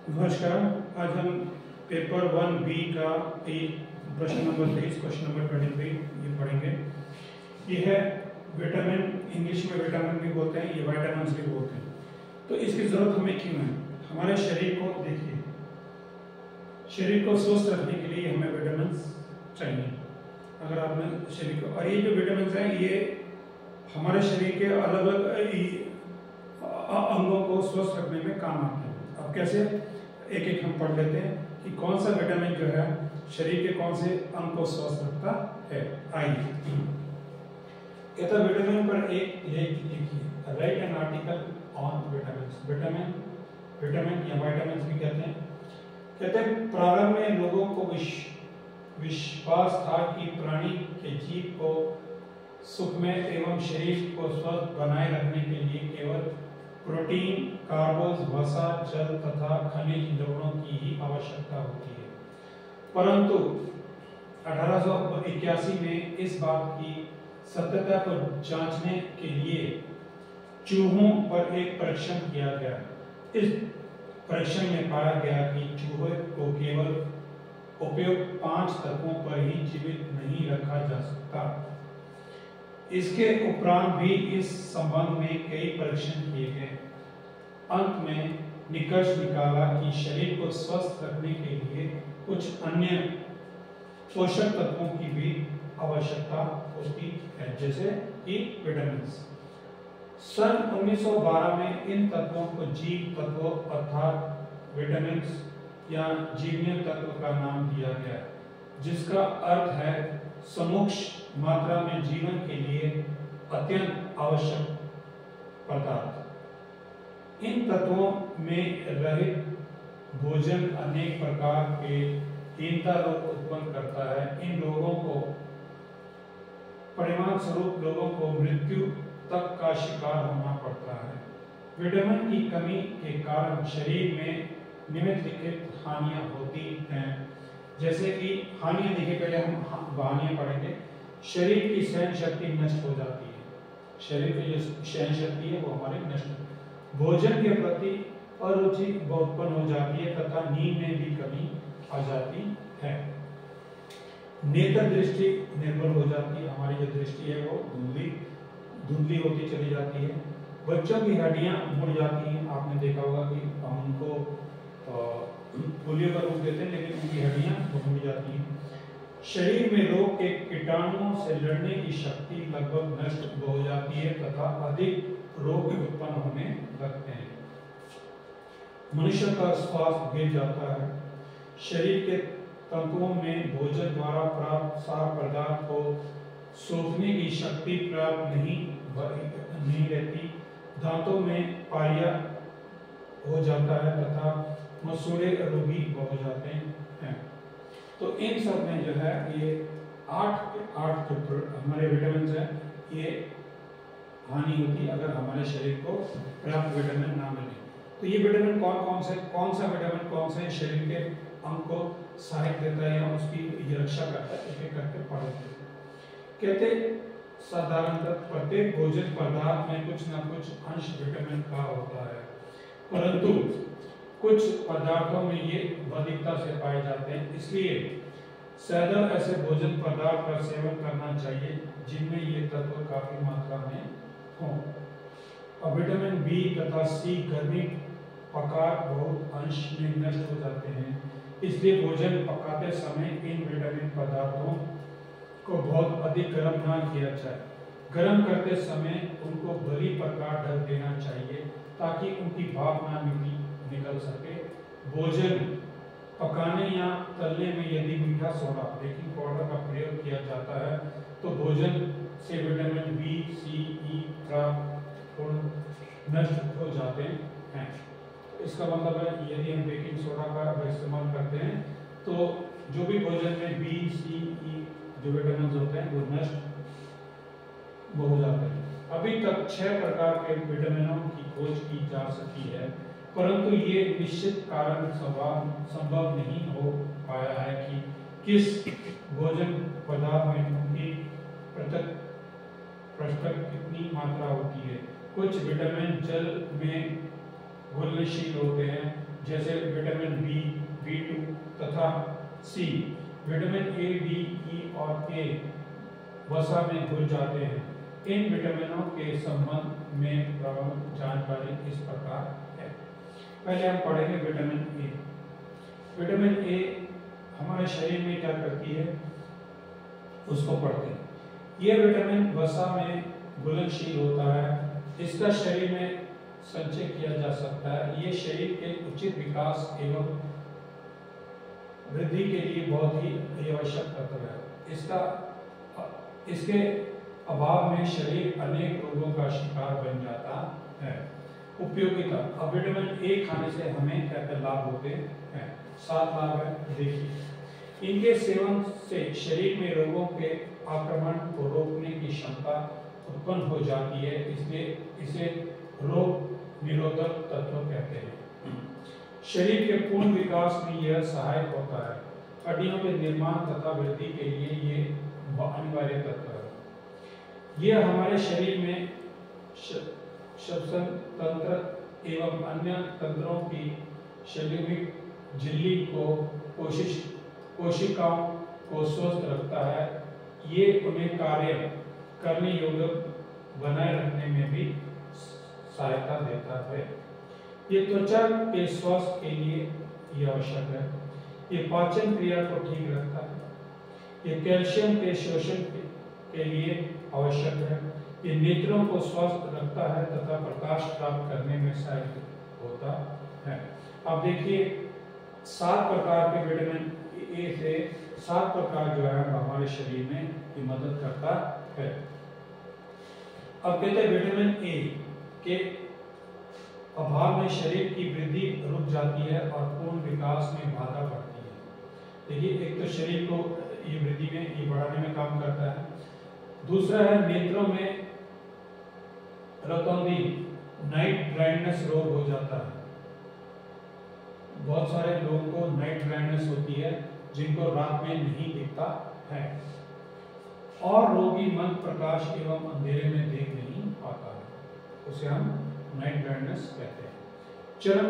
नमस्कार। आज हम पेपर 1B का प्रश्न नंबर 23 क्वेश्चन नंबर 23 ये पढ़ेंगे। ये है विटामिन, इंग्लिश में विटामिन भी बोलते हैं, ये विटामिन्स भी बोलते हैं। तो इसकी जरूरत हमें क्यों है? हमारे शरीर को देखिए, शरीर को स्वस्थ रखने के लिए हमें विटामिन्स चाहिए। अगर आपने शरीर को, और ये जो विटामिन्स हैं ये हमारे शरीर के अलग अलग अंगों को स्वस्थ रखने में काम आते हैं। अब कैसे, एक एक हम पढ़ लेते हैं कि कौन सा विटामिन जो है शरीर के कौन से अंग को स्वस्थ रखता है। आइए, कहता विटामिन पर एक लिखिए, right an article on vitamin. Vitamin या विटामिन भी कहते हैं। कहते हैं प्रारंभ में लोगों को विश्वास था कि प्राणी के जीव को सुखमय एवं शरीर को स्वस्थ बनाए रखने के लिए केवल प्रोटीन, कार्बोज, वसा, जल तथा खनिज लवणों की ही आवश्यकता होती है। परंतु 1881 में इस बात की सत्यता को जांचने के लिए चूहों पर एक परीक्षण किया गया। इस परीक्षण में पाया गया कि चूहे को केवल उपयुक्त 5 तत्वों पर ही जीवित नहीं रखा जा सकता। इसके उपरांत भी इस संबंध में कई परीक्षण किए गए। अंत में निष्कर्ष निकाला कि शरीर को स्वस्थ रखने के लिए कुछ अन्य पोषक तत्वों की भी आवश्यकता होती है, जैसे कि विटामिन। सन 1912 में इन तत्वों को जीव तत्वों अर्थात विटामिन या जीवनीय तत्व का नाम दिया गया, जिसका अर्थ है समुच्च मात्रा में जीवन के लिए अत्यंत आवश्यक पदार्थ। इन तत्वों में रहित भोजन अनेक प्रकार के हीनता रोग उत्पन्न करता है। इन रोगों को परिणाम स्वरूप लोगों को मृत्यु तक का शिकार होना पड़ता है। विटामिन की कमी के कारण शरीर में निम्नलिखित हानियां होती हैं, जैसे कि हानियां देखिए, पहले हम हानियां पढ़ेंगे। शरीर की सहन शक्ति नष्ट हो जाती है। शरीर की जो सहन शक्ति है वो हमारी नष्ट। भोजन के प्रति अरुचि उत्पन्न हो जाती है तथा नींद में भी कमी आ जाती है। नेत्र दृष्टि निर्बल हो जाती है। हमारी जो दृष्टि है वो धुंधली होती चली जाती है। बच्चों की हड्डियां मुड़ जाती हैं। आपने देखा होगा कि हम उनको पोलियो का रोग देते हैं, लेकिन उनकी हड्डियां मुड़ जाती हैं। शरीर में रोग के कीटाणुओं से लड़ने की शक्ति लगभग नष्ट हो जाती है तथा अधिक रोग उत्पन्न होने लगते हैं। मनुष्य का स्वास्थ्य गिर जाता है। शरीर के तंतुओं में भोजन द्वारा प्राप्त सार पदार्थ को सोखने की शक्ति प्राप्त नहीं रहती। दांतों में पारिया हो जाता है तथा मसूड़े रोगी हो जाते हैं। तो इन सब में जो है ये 8 जो हमारे विटामिन हैं, ये हानि होती अगर हमारे शरीर को पर्याप्त विटामिन ना मिले। तो ये विटामिन कौन सा विटामिन कौन से शरीर के अंग को सहायक देता है या उसकी रक्षा करता है, एक करके पढ़ते हैं। कहते साधारणतः प्रत्येक भोजन पदार्थ में कुछ न कुछ अंश विटामिन का होता है, परंतु कुछ पदार्थों में ये अधिकता से पाए जाते हैं। इसलिए सदैव ऐसे भोजन पदार्थ का सेवन करना चाहिए जिनमें ये तत्व काफी मात्रा में हों। और विटामिन बी तथा सी गर्मी पकाकर बहुत अंश में नष्ट हो जाते हैं। इसलिए भोजन पकाते समय इन विटामिन पदार्थों को बहुत अधिक गर्म ना किया जाए। गर्म करते समय उनको भली प्रकार ढक देना चाहिए ताकि उनकी भाप ना निकल सके। भोजन पकाने या तलने में यदि मीठा सोडा, बेकिंग पाउडर का प्रयोग किया जाता है तो भोजन से विटामिन बी, सी, ई नष्ट हो जाते हैं। इसका मतलब है यदि हम बेकिंग सोडा का इस्तेमाल करते हैं तो जो भी भोजन में बी, सी, ई जो विटामिन होते हैं वो नष्ट हो जाते हैं। अभी तक 6 प्रकार के विटामिनों की खोज की जा सकी है, परंतु ये निश्चित कारण संभव नहीं हो पाया है कि किस भोजन पदार्थ में उनकी पृथक कितनी मात्रा होती है। कुछ विटामिन जल में घुलनशील होते हैं, जैसे विटामिन बी, B2 तथा सी। विटामिन ए, डी, ई और के वसा में घुल जाते हैं। इन विटामिनों के संबंध में प्रमुख जानकारी इस प्रकार है। पहले हम पढ़ेंगे विटामिन ए। विटामिन ए हमारे शरीर में क्या करती है उसको पढ़ते हैं। यह विटामिन वसा में घुलनशील होता है। इसका शरीर में संचय किया जा सकता है। ये शरीर के उचित विकास एवं वृद्धि के लिए बहुत ही आवश्यक तत्व है। इसके अभाव में शरीर अनेक रोगों का शिकार बन जाता है। उपयोगिता। अब विटामिन ए खाने से हमें क्या क्या लाभ होते हैं? 7 लाभ है, देखिए। इनके सेवन से शरीर में रोगों के आक्रमण को रोकने की क्षमता उत्पन्न हो जाती है, इसलिए इसे रोग निरोधक तत्व कहते हैं। शरीर के पूर्ण विकास में यह सहायक होता है। हड्डियों के निर्माण तथा वृद्धि के लिए ये अनिवार्य तत्व है। यह हमारे शरीर में श्वसन तंत्र एवं अन्य तंत्रों की शारीरिक झिल्ली को कोशिकाओं को स्वस्थ रखता है। ये उन्हें कार्य करने योग्य बनाए रखने में भी सहायता देता है। ये त्वचा के स्वास्थ्य के लिए ये आवश्यक है। ये पाचन क्रिया को ठीक रखता है। ये कैल्शियम के शोषण के लिए आवश्यक है। ये नेत्रों को स्वस्थ रखता है तथा प्रकाश प्राप्त करने में सहायक होता है। अब देखिए 7 प्रकार के विटामिन ए से 7 प्रकार जो है हमारे शरीर में ये मदद करता है। अब कहते हैं विटामिन ए के अभाव में शरीर की वृद्धि रुक जाती है और पूर्ण विकास में बाधा पड़ती है। देखिए एक तो शरीर को ये वृद्धि में ये बढ़ाने में काम करता है। दूसरा है नेत्रों में रतौंधी नाइट ब्लाइंडनेस रोग हो जाता है। बहुत सारे लोगों को नाइट ब्लाइंडनेस होती है जिनको रात में नहीं दिखता है। और रोगी मंद प्रकाश एवं अंधेरे में देख नहीं पाता है, उसे हम नाइट ब्लाइंडनेस कहते हैं। चर्म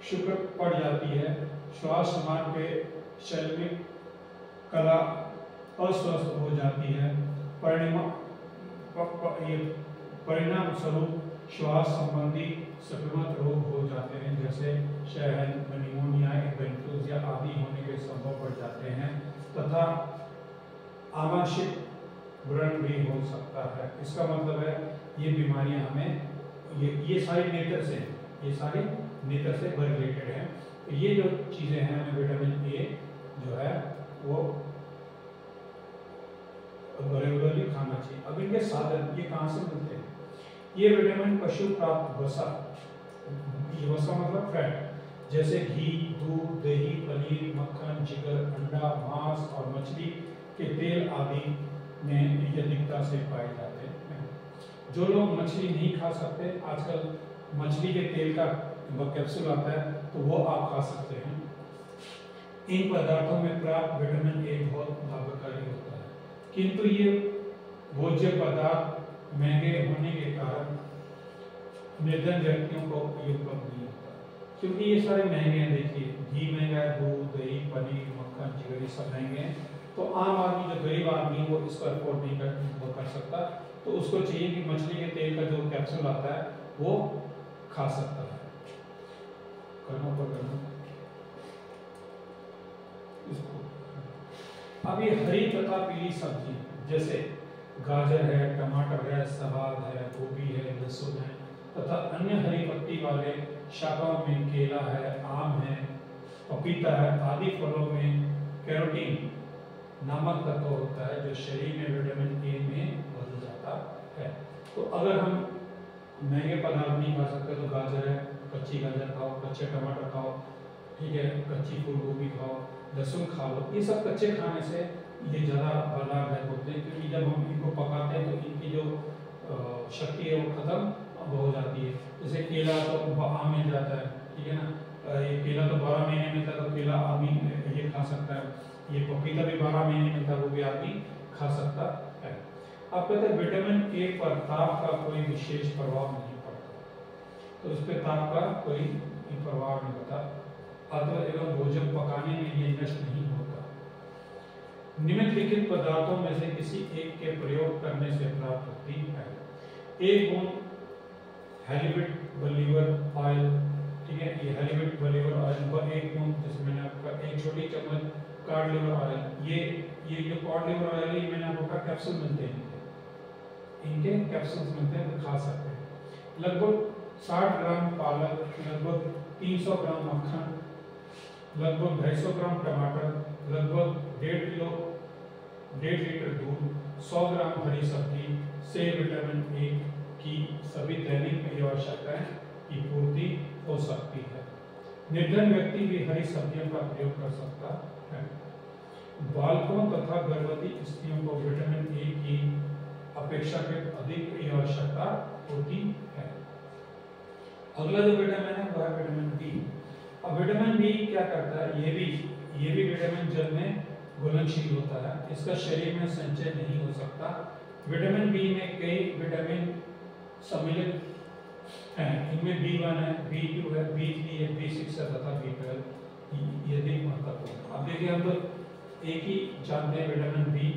शुक्र पड़ जाती है। श्वास मार्ग पे शारीरिक कला अस्वस्थ हो जाती है। परिणाम स्वरूप श्वास संबंधी संक्रमित रोग हो जाते हैं, जैसे शहद, निमोनिया, इन्फ्लुएंजा आदि होने के संभव बढ़ जाते हैं तथा आमाशय व्रण भी हो सकता है। इसका मतलब है ये बीमारियां हमें ये सारी नेत्र से रिलेटेड हैं। तो ये जो चीजें हैं हमें विटामिन ए जो है वो रेगुलरली खाना चाहिए। अब इनके साधन ये कहाँ से मिलते हैं? ये विटामिन पशु प्राप्त वसा, ये वसा मतलब फैट, जैसे घी, दूध, दही, पनीर, मक्खन, जिगर, अंडा, मांस और मछली के तेल आदि में अधिकता से पाए जाते हैं। जो लोग मछली नहीं खा सकते, आजकल मछली के तेल का कैप्सूल आता है तो वो आप खा सकते हैं। इन पदार्थों में प्राप्त विटामिन ए बहुत लाभकारी होता है, किंतु ये भोज्य पदार्थ महंगे होने के कारण निर्धन व्यक्तियों को ये उपलब्ध नहीं होता, क्योंकि ये सारे महंगे हैं। देखिए घी महंगा है, दूध, दही, पनीर, मक्खन, जिगर ये सब महंगे हैं। तो आम आदमी जो गरीब आदमी वो इसको अफोर्ड नहीं कर सकता, तो उसको चाहिए कि मछली के तेल का जो कैप्सूल आता है वो खा सकता है। अब ये हरी तथा पीली सब्जी जैसे गाजर है, टमाटर है, सलाद है, गोभी है, लहसुन है तथा अन्य हरी पत्ती वाले शाखाओं में केला है, आम है, पपीता है आदि फलों में कैरोटीन नामक तत्व होता है जो शरीर में विटामिन ए में बदल जाता है। तो अगर हम महंगे पदार्थ नहीं खा सकते तो गाजर है, कच्ची गाजर खाओ, कच्चे टमाटर खाओ, ठीक है, कच्ची फूल गोभी खाओ, लहसुन खा लो। ये सब कच्चे खाने से ये ज़्यादा लाभदायक होते हैं, क्योंकि जब हम इनको पकाते हैं तो इनकी जो शक्ति है वो खत्म हो जाती है। जैसे केला तो आम मिल जाता है, ठीक है ना, ये केला तो 12 महीने मिलता है तो केला आदमी ये खा सकता है। ये पपीता भी 12 महीने मिलता है, वो भी आदमी खा सकता है। अब कहते हैं विटामिन ए पर ताप का कोई विशेष प्रभाव नहीं पड़ता। तो उस पर ताप का कोई प्रभाव नहीं होता, अथवा एवं भोजन पकाने में ये नष्ट नहीं होता। निम्नलिखित पदार्थों में से किसी एक के प्रयोग करने से प्राप्त होती है। एक बूंद हैलीविट बलीवर ऑयल, ठीक है, ये हैलीविट बलीवर ऑयल का एक बूंद, जैसे मैंने आपका एक छोटी चम्मच कॉड लिवर ऑयल, ये जो कॉड लिवर ऑयल है मैंने आपको कहा कैप्सूल मिलते हैं, इनके कैप्सूल्स मिलते हैं, तो खा सकते हैं। लगभग 60 ग्राम पालक, लगभग 300 ग्राम मक्खन, लगभग 250 ग्राम टमाटर, लगभग 1.5 लीटर दूध, 100 ग्राम हरी सब्जी से विटामिन ए की सभी दैनिक आवश्यकताएं की पूर्ति हो सकती है। निर्धन व्यक्ति भी हरी सब्जियों का प्रयोग कर सकता है। बालकों तथा गर्भवती स्त्रियों को विटामिन ए की अपेक्षाकृत अधिक आवश्यकता होती है। अगला जो विटामिन है वह है विटामिन बी। अब विटामिन बी क्या करता है, ये भी विटामिन जल में घुलनशील होता है, इसका शरीर में संचय नहीं हो सकता। विटामिन बी में कई विटामिन सम्मिलित हैं, इनमें B1 है, B2 है, B3 है, B6 है तथा B12 ये अधिक महत्वपूर्ण। अब देखिए हम लोग एक ही जानते हैं विटामिन बी,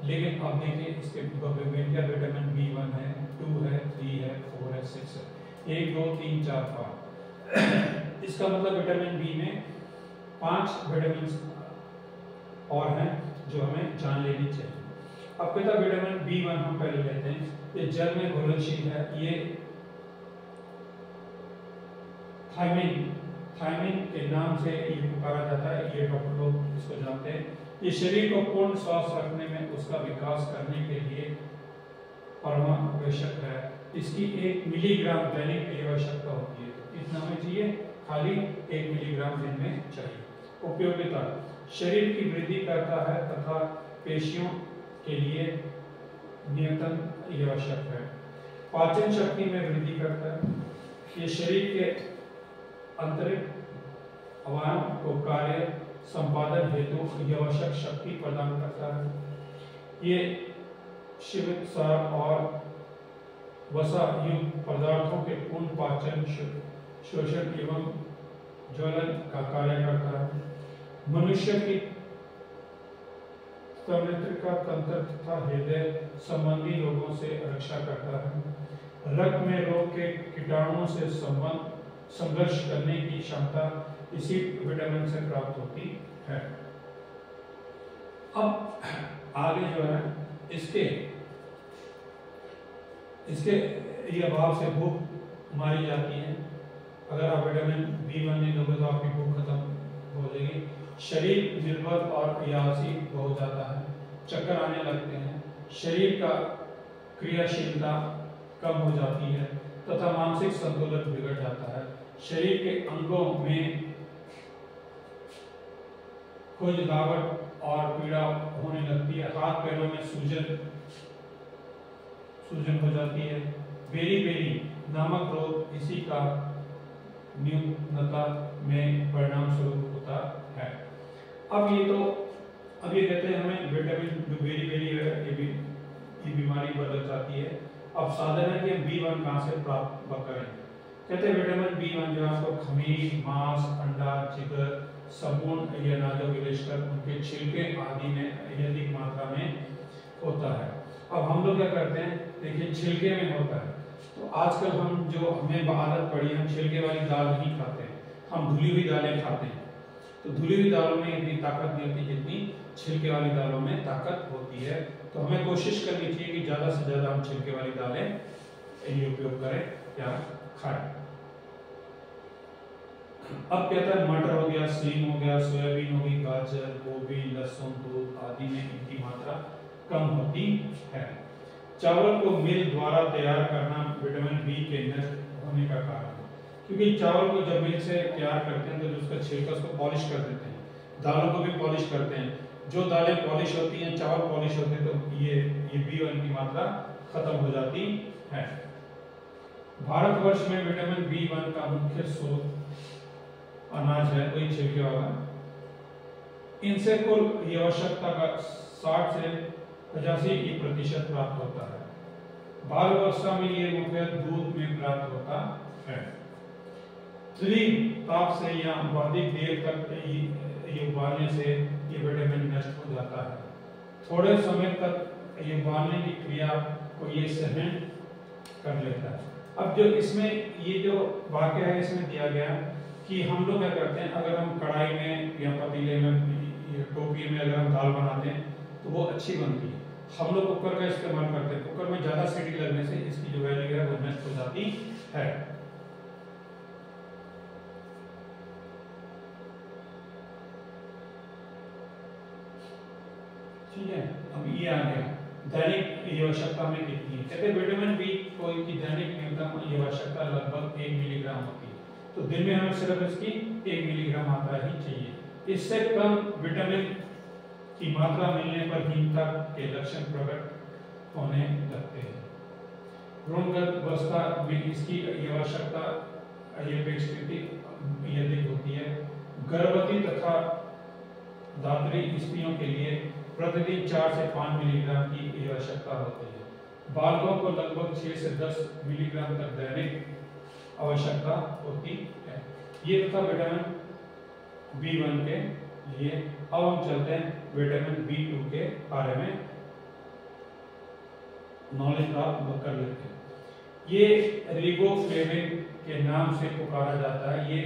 लेकिन अब देखिए इसके विभिन्न विटामिन B1 है, 2 है, 3 है, 4 है, 6 है, 1 2 3 4 5। इसका मतलब विटामिन बी में 5 विटामिन और हैं जो हमें जान लेनी चाहिए। अब कहता विटामिन B1 हम पहले लेते हैं, ये जल में घुलनशील है, ये थायमिन के नाम से ये पुकारा जाता है, ये डॉक्टर लोग इसको जानते हैं। ये शरीर को पूर्ण स्वस्थ रखने में, उसका विकास करने के लिए परमावश्यक है। इसकी 1 मिलीग्राम दैनिक आवश्यकता होती है, कितना हमें चाहिए, खाली 1 मिलीग्राम दिन में चाहिए। उपयोगिता, शरीर की वृद्धि करता है तथा पेशियों के लिए नियंत्रण आवश्यक है। पाचन शक्ति में वृद्धि करता है, ये शरीर के आंतरिक अवयवों को कार्य संपादन हेतु आवश्यक शक्ति प्रदान करता है। ये शिवित सार और वसा युक्त पदार्थों के पूर्ण पाचन, शोषण एवं ज्वलन का कार्य करता है। मनुष्य की तंत्रिका तंत्र तथा हृदय संबंधी रोगों से रक्षा करता है। रक्त में रोग के कीटाणुओं से संघर्ष करने की क्षमता इसी विटामिन से प्राप्त होती है। अब आगे जो है इसके ये अभाव से भूख मारी जाती है। अगर आप विटामिन B1 नहीं लोगे तो आपकी भूख खत्म हो जाएगी, शरीर निर्बल और आलसी हो जाता है, चक्कर आने लगते हैं, शरीर का क्रियाशीलता कम हो जाती है तथा मानसिक संतुलन बिगड़ जाता है। शरीर के अंगों में खुजलाहट और पीड़ा होने लगती है, हाथ पैरों में सूजन हो जाती है। बेरी नामक रोग इसी का न्यूनता में परिणाम स्वरूप होता है। अब ये कहते हैं हमें विटामिन जो बेरी है ये बीमारी बदल जाती है। अब साधन है कि हम B1 कहाँ से प्राप्त करें। कहते हैं विटामिन B1 जो आपको खमीर, मांस, अंडा, जिगर, सबून या नाजो विलेशकर उनके छिलके आदि में अधिक मात्रा में होता है। अब हम लोग क्या करते हैं, देखिए छिलके में होता है, तो आजकल हमें आदत पड़ी, हम छिलके वाली दाल नहीं खाते हैं, हम धुली हुई दालें खाते हैं। तो धुली हुई दालों में इतनी ताकत नहीं होती जितनी छिलके वाली दालों में ताकत होती है। तो हमें कोशिश करनी चाहिए कि ज़्यादा से ज़्यादा हम छिलके वाली दालें उपयोग करें या खाएं। अब कहता है मटर हो गया, सीम हो गया, सोयाबीन होगी, गाजर, गोभी, लहसुन, दूध आदि में इनकी मात्रा कम होती है। चावल को मिल द्वारा तैयार करना विटामिन बी के नष्ट होने का कारण है, क्योंकि चावल को जब मिल से तैयार करते हैं तो उसका छिलका उसको पॉलिश कर देते हैं, दालों को भी पॉलिश करते हैं। जो दालें पॉलिश होती हैं, चावल पॉलिश होते हैं, तो ये B1 की मात्रा खत्म हो जाती है। भारतवर्ष में विटामिन B1 का मुख्य स्रोत अनाज है, वही छिलके वाला। इनसे कुल आवश्यकता का 60 से 85% प्राप्त होता है। बाल अवस्था में ये मुख्य दूध में प्राप्त होता है। तीव्र ताप से या अधिक देर तक ये उबालने से ये विटामिन नष्ट हो जाता है। थोड़े समय तक ये उबालने की क्रिया को ये सहन कर लेता है। अब जो इसमें ये जो वाक्य है इसमें दिया गया कि हम लोग क्या करते हैं, अगर हम कढ़ाई में या पतीले में टोपी में अगर हम दाल बनाते हैं तो वो अच्छी बनती है। हम लोग कुकर का इस्तेमाल करते हैं, कुकर में ज्यादा सीटी लगने से इसकी जो वैल्यू है वो नष्ट हो जाती है। ठीक है, अब ये आ गया दैनिक आवश्यकता में कितनी है। कहते हैं विटामिन बी की दैनिक न्यूनतम आवश्यकता लगभग 1 मिलीग्राम होती है, तो दिन में हमें सिर्फ इसकी 1 मिलीग्राम मात्रा ही चाहिए। इससे कम विटामिन की मात्रा मिलने पर हीनता के लक्षण प्रकट होने लगते हैं। भ्रूणगत अवस्था में इसकी आवश्यकता अधिक होती है। गर्भवती तथा दात्री स्त्रियों के लिए प्रतिदिन 4 से 5 मिलीग्राम की आवश्यकता होती है। बालकों को लगभग 6 से 10 मिलीग्राम तक दैनिक आवश्यकता होती है। ये था विटामिन B1 के लिए। अब हम चलते हैं विटामिन B2 के बारे में नॉलेज प्राप्त कर लेते हैं। ये रिबोफ्लेविन के नाम से पुकारा जाता है। ये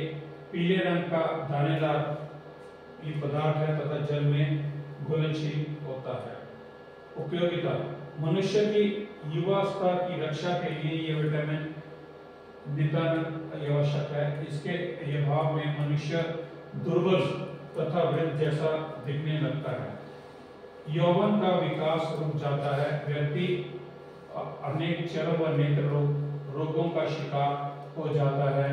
पीले रंग का दानेदार ये पदार्थ है तथा जल में घुलनशील होता है। उपयोगिता: मनुष्य की युवावस्था की रक्षा के लिए ये विटामिन नितांत आवश्यक है। इसके अभाव में मनुष्य दुर्बल तथा वृद्ध जैसा दिखने लगता है। यौवन का विकास रुक जाता है। व्यक्ति अनेक चर्म व नेत्र रोगों का शिकार हो जाता है।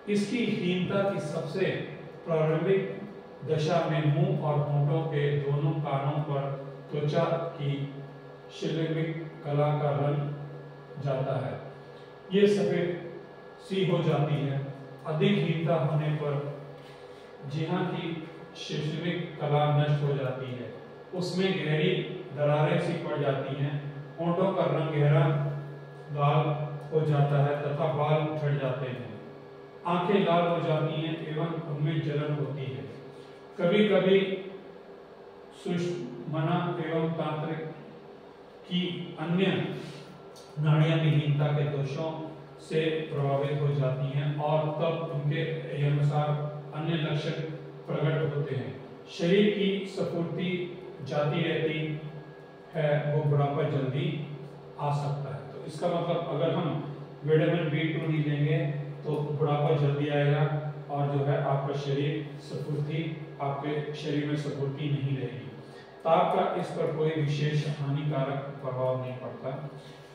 इसकी हीनता की सबसे प्रारंभिक दशा में मुंह और होंठों के दोनों कानों पर त्वचा की शिलेमिक कला का रंग जाता है, ये सफेद सी हो जाती है। अधिक हीनता होने पर जिहाँ की शिलेमिक कला नष्ट हो जाती है, उसमें गहरी दरारें सी पड़ जाती हैं। होंठों का रंग गहरा लाल हो जाता है तथा बाल झड़ जाते हैं। आंखें लाल हो जाती हैं एवं उनमें जलन होती है। कभी कभी सुषुम्ना एवं तांत्रिक की अन्य नाड़ियां भी हीनता के दोषों से प्रभावित हो जाती हैं और तब उनके अनुसार अन्य लक्षण प्रकट होते हैं। शरीर की स्फूर्ति जाती रहती है, वो बुढ़ापा जल्दी आ सकता है। तो इसका मतलब अगर हम विटामिन B2 नहीं लेंगे तो बुढ़ापा जल्दी आएगा और जो है आपका शरीर स्फूर्ति, आपके शरीर में स्फूर्ति नहीं रहेगी। ताप का इस पर कोई विशेष हानिकारक प्रभाव नहीं पड़ता।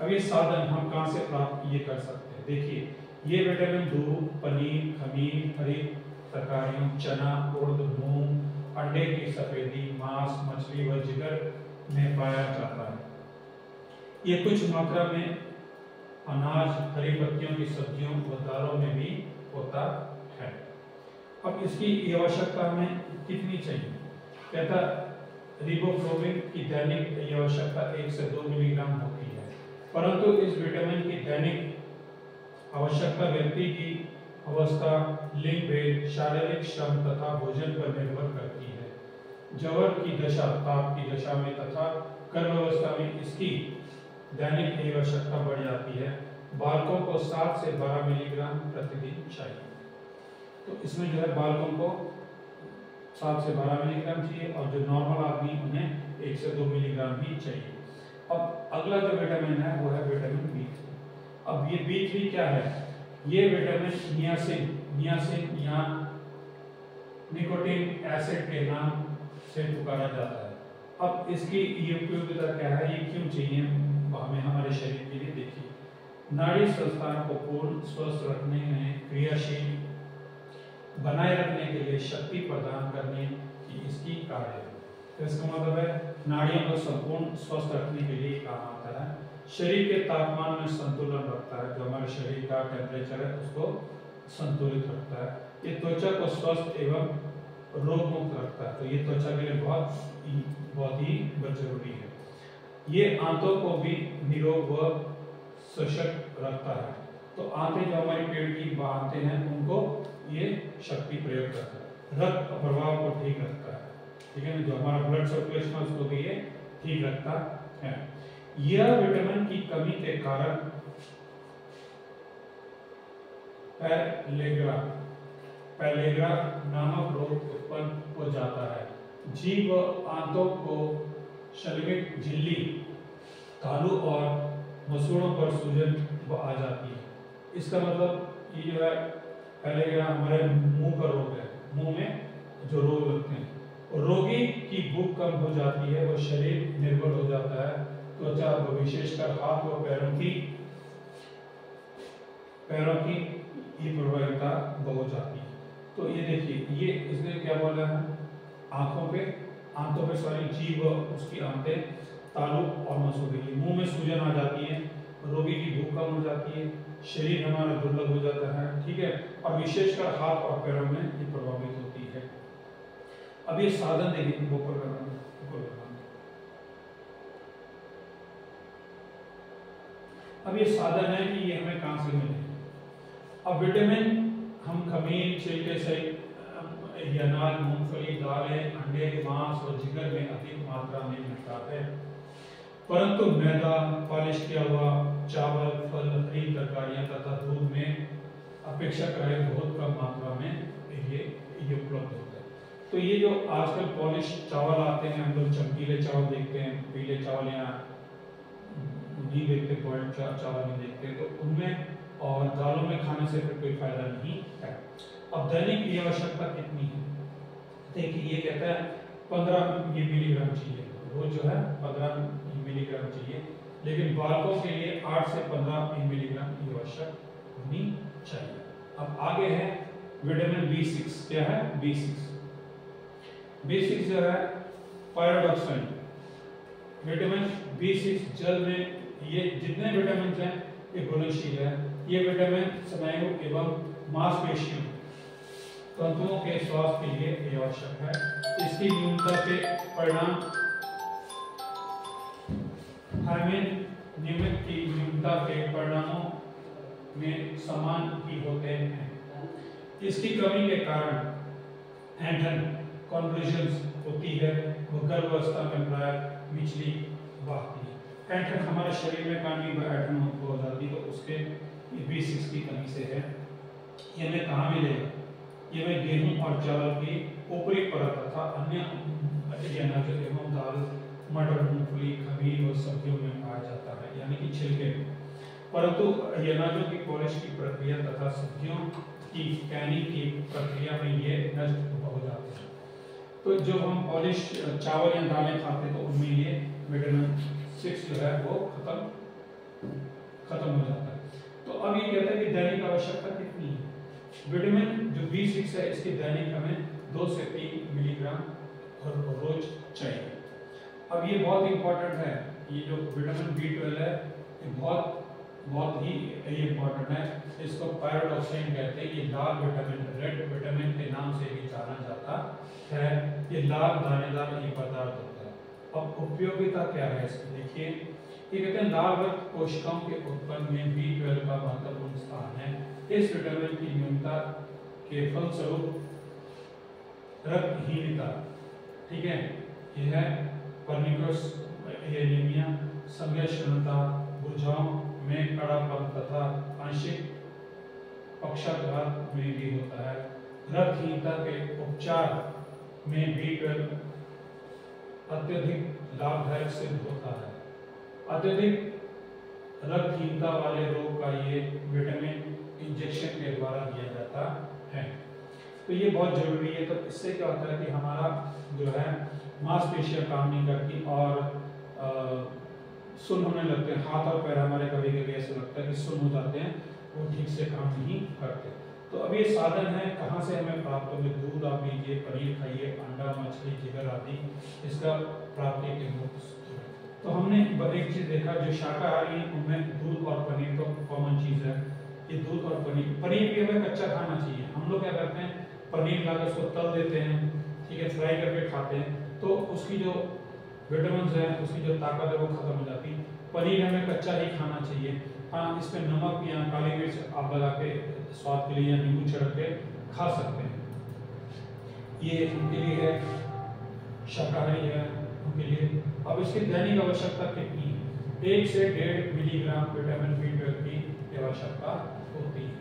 अब ये साधन हम कहाँ से प्राप्त ये कर सकते हैं? देखिए, ये विटामिन दूध, पनीर, खमीर, हरी तरकारियों, चना, उड़द, मूंग, अंडे की सफेदी, मांस, मछली व जिगर में पाया जाता है। ये कुछ मात्रा में अनाज, हरी पत्तियों की सब्जियों व दालों में भी होता है। अब इसकी आवश्यकता हमें कितनी चाहिए? कहता रिबोफ्लेविन की दैनिक आवश्यकता 1 से 2 मिलीग्राम होती है, परंतु इस विटामिन की दैनिक आवश्यकता व्यक्ति की अवस्था, लिंग भेद, शारीरिक श्रम तथा भोजन पर निर्भर करती है। जवर की दशा, ताप की दशा में तथा गर्भावस्था में इसकी दैनिक आवश्यकता बढ़ जाती है। बालकों को 7 से 12 मिलीग्राम प्रतिदिन चाहिए। तो इसमें जो है बालकों को 7 से 12 मिलीग्राम चाहिए और जो नॉर्मल आदमी उन्हें 1 से 2 मिलीग्राम ही चाहिए। अब अगला जो विटामिन है वो है विटामिन B3। अब ये B3 क्या है? ये विटामिन नियासिन या निकोटीन एसिड के नाम से पुकारा जाता है। अब इसकी उपयोगिता क्या है, ये क्यों चाहिए हमें हमारे शरीर के लिए? देखिए, नाड़ी संस्थान को पूर्ण स्वस्थ रखने में, क्रियाशील बनाए रखने के लिए, शक्ति प्रदान करने की इसकी कार्य है। तो इसका मतलब है नाड़ियों को संपूर्ण स्वस्थ रखने के लिए काम आता है। शरीर के तापमान में संतुलन रखता है, जो हमारे शरीर का टेम्परेचर है उसको संतुलित रखता है। ये त्वचा को स्वस्थ एवं रोग मुक्त रखता है, तो ये त्वचा के लिए बहुत ही जरूरी है। ये आंतों को भी निरोग व सशक्त रखता है। तो आंतें जो हमारी पेड़ की आंतें हैं उनको ये शक्ति प्रयोग करता है, रक्त प्रवाह को ठीक रखता है, ठीक है ना, जो हमारा ब्लड सर्कुलेशन है उसको भी ये ठीक रखता है। यह विटामिन की कमी के कारण पैलेग्रा नामक रोग उत्पन्न हो जाता है। जीभ व आंतों को शल्यमिक झिल्ली, तालू और मसूड़ों पर सूजन आ जाती है। इसका मतलब ये जो है पैलेग्रा हमारे मुंह का रोग है, मुंह में जो रोग लगते हैं, और रोगी की भूख कम हो जाती है, वो शरीर निर्बल हो जाता है, त्वचा तो विशेषकर हाथ व पैरों की प्रभाविता हो जाती है। तो ये देखिए, ये इसने क्या बोला है, आंतों पे सॉरी जीभ उसकी आंतें, तालू और मसूड़े, मुंह में सूजन आ जाती है, रोगी की भूख कम हो जाती है, शरीर हमारा दुर्बल हो जाता है, ठीक है, और विशेषकर हाथ और पैरों में ये प्रभावित होती है। अब ये साधन देखिए, अब ये साधन है कि ये हमें कहां से मिले। अब विटामिन हम खमीर, छिलके से या अनाज, मूंगफली, दालें, अंडे, मांस और जिगर में अधिक मात्रा में मिलता है, परंतु मैदा, पॉलिश किया हुआ चावल, फल, हरी तरकारियां तथा दूध में अपेक्षाकृत बहुत कम मात्रा में ये उपलब्ध होता है। तो ये जो आजकल पॉलिश चावल आते हैं, हम लोग चमकीले चावल देखते हैं, पीले चावल या नहीं देखते, बॉइल्ड चावल नहीं देखते, तो उनमें और दालों में खाने से फिर कोई फायदा नहीं है। अब दैनिक की आवश्यकता कितनी है, देखिए ये कहता है 15 मिलीग्राम चाहिए, वो जो है 15 मिलीग्राम चाहिए, लेकिन बालकों के लिए 8 से 15 मिलीग्राम की आवश्यक होनी चाहिए। अब आगे है विटामिन B6, क्या है B6 जो है पायरोडॉक्सिन। विटामिन B6 जल में, ये जितने विटामिन हैं ये घुलनशील है। ये विटामिन स्नायु एवं मांसपेशियों, तंतुओं के स्वास्थ्य के लिए आवश्यक है। इसकी न्यूनता के परिणाम थायमिन नियमित की न्यूनता के परिणामों में समान ही होते हैं। इसकी कमी के कारण ऐंठन कॉन्वल्शंस होती है, वो गर्भावस्था में प्राय निचली बहती है। ऐंठन हमारे शरीर में काफी ऐंठन हो जाती है, तो उसके B6 की कमी से है। ये हमें कहाँ मिलेगा, ये हमें गेहूं और चावल की ऊपरी परत तथा अन्य अनाज एवं दाल, मटर, मूंगफली, खमीर और सब्जियों में पाया जाता है, यानी कि छिलके में। परंतु अनाजों की पॉलिश की प्रक्रिया तथा सब्जियों की कैनिंग की प्रक्रिया में ये नष्ट हो जाते हैं। तो जब हम पॉलिश चावल या दालें खाते हैं तो उनमें ये विटामिन 6 जो है वो खत्म हो जाता है। तो अब ये कहता है कि दैनिक आवश्यकता कितनी है। विटामिन जो B6 है, इसकी दैनिक हमें 2 से 3 मिलीग्राम रोज चाहिए। अब ये बहुत इंपॉर्टेंट है, ये जो विटामिन B12 है ये बहुत ही इंपॉर्टेंट है। इसको पायरोडॉक्सिन कहते हैं। ये लाल विटामिन, रेड विटामिन के नाम से भी जाना जाता है। ये लाल दानेदार ये पदार्थ होता है। अब उपयोगिता क्या है इसकी, देखिए ये कहते हैं लाल रक्त कोशिकाओं के उत्पन्न में B12 का महत्वपूर्ण स्थान है। इस विटामिन की न्यूनता के फलस्वरूप रक्तहीनता, ठीक है, यह है पर्निकस एनीमिया, संज्ञाशीलता, भुजाओं में कड़ापन तथा आंशिक पक्षाघात में भी होता है। रक्तहीनता के उपचार में B12 अत्यधिक लाभदायक सिद्ध होता है। अत्यधिक रक्तहीनता वाले रोग का ये विटामिन इंजेक्शन के द्वारा दिया जाता है। तो ये बहुत जरूरी है। तो इससे क्या होता है कि हमारा जो है मांसपेशियां काम नहीं करती और सुन्न होने लगते हैं। हाथ और पैर हमारे कभी कभी ऐसा लगता है कि सुन्न हो जाते हैं, वो ठीक से काम नहीं करते। तो अब ये साधन है, कहाँ से हमें प्राप्त होंगे। दूध आप लीजिए, पनीर खाइए, अंडा, मछली, जिगर आदि, इसका प्राप्ति के मुख्य। तो हमने एक चीज देखा, जो शाकाहारी है उनमें दूध और पनीर तो कॉमन चीज है। ये दूध और पनीर भी हमें कच्चा खाना चाहिए। हम लोग क्या करते हैं, पनीर लाकर उसको तल देते हैं, ठीक है, फ्राई करके खाते हैं, तो उसकी जो विटामिन है उसकी जो ताकत है वो खत्म हो जाती है। पनीर हमें कच्चा ही खाना चाहिए। हाँ, इसमें नमक या काली मिर्च आप लगा के स्वाद के लिए या नींबू छिड़क के खा सकते हैं। ये उनके लिए है, शाकाहारी है उनके लिए। अब इसकी दैनिक आवश्यकता कितनी है? 1 से 1.5 मिलीग्राम विटामिन बी12 की आवश्यकता होती है।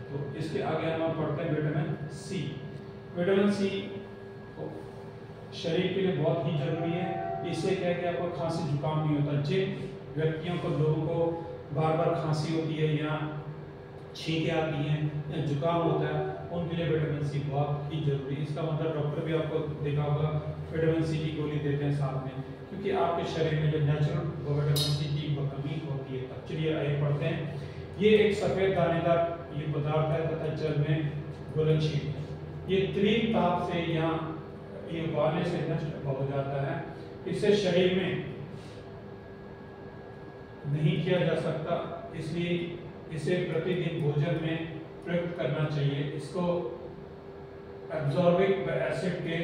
तो इसके आगे हम पढ़ते हैं विटामिन सी। विटामिन सी शरीर के लिए बहुत ही जरूरी है। इससे क्या है कि आपको खांसी जुकाम नहीं होता। जिन व्यक्तियों को, लोगों को बार बार खांसी होती है या छींकें आती हैं या जुकाम होता है, उनके लिए विटामिन सी बहुत ही जरूरी है। इसका मतलब डॉक्टर भी आपको देखा होगा विटामिन सी की गोली देते हैं साथ में, क्योंकि आपके शरीर में जो नेचुरल विटामिन सी की कमी होती है। तब चलिए आगे पढ़ते हैं। ये एक सफेद दानेदार ये पदार्थ है तथा जल में घुलनशील है। ये तीव्र ताप से या ये उबालने से नष्ट हो जाता है। इसे शरीर में नहीं किया जा सकता, इसलिए इसे प्रतिदिन भोजन में प्रयुक्त करना चाहिए। इसको एब्जॉर्बिक एसिड के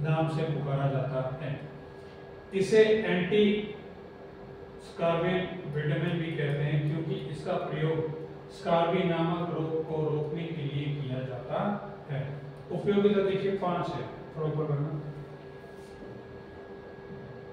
नाम से पुकारा जाता है। इसे एंटी स्कारबिन विटामिन भी कहते हैं, क्योंकि इसका प्रयोग स्कारबी नामक रोग को रोकने के लिए किया जाता है। उपयोगिता देखिए 5 है, थोड़ा ऊपर करना।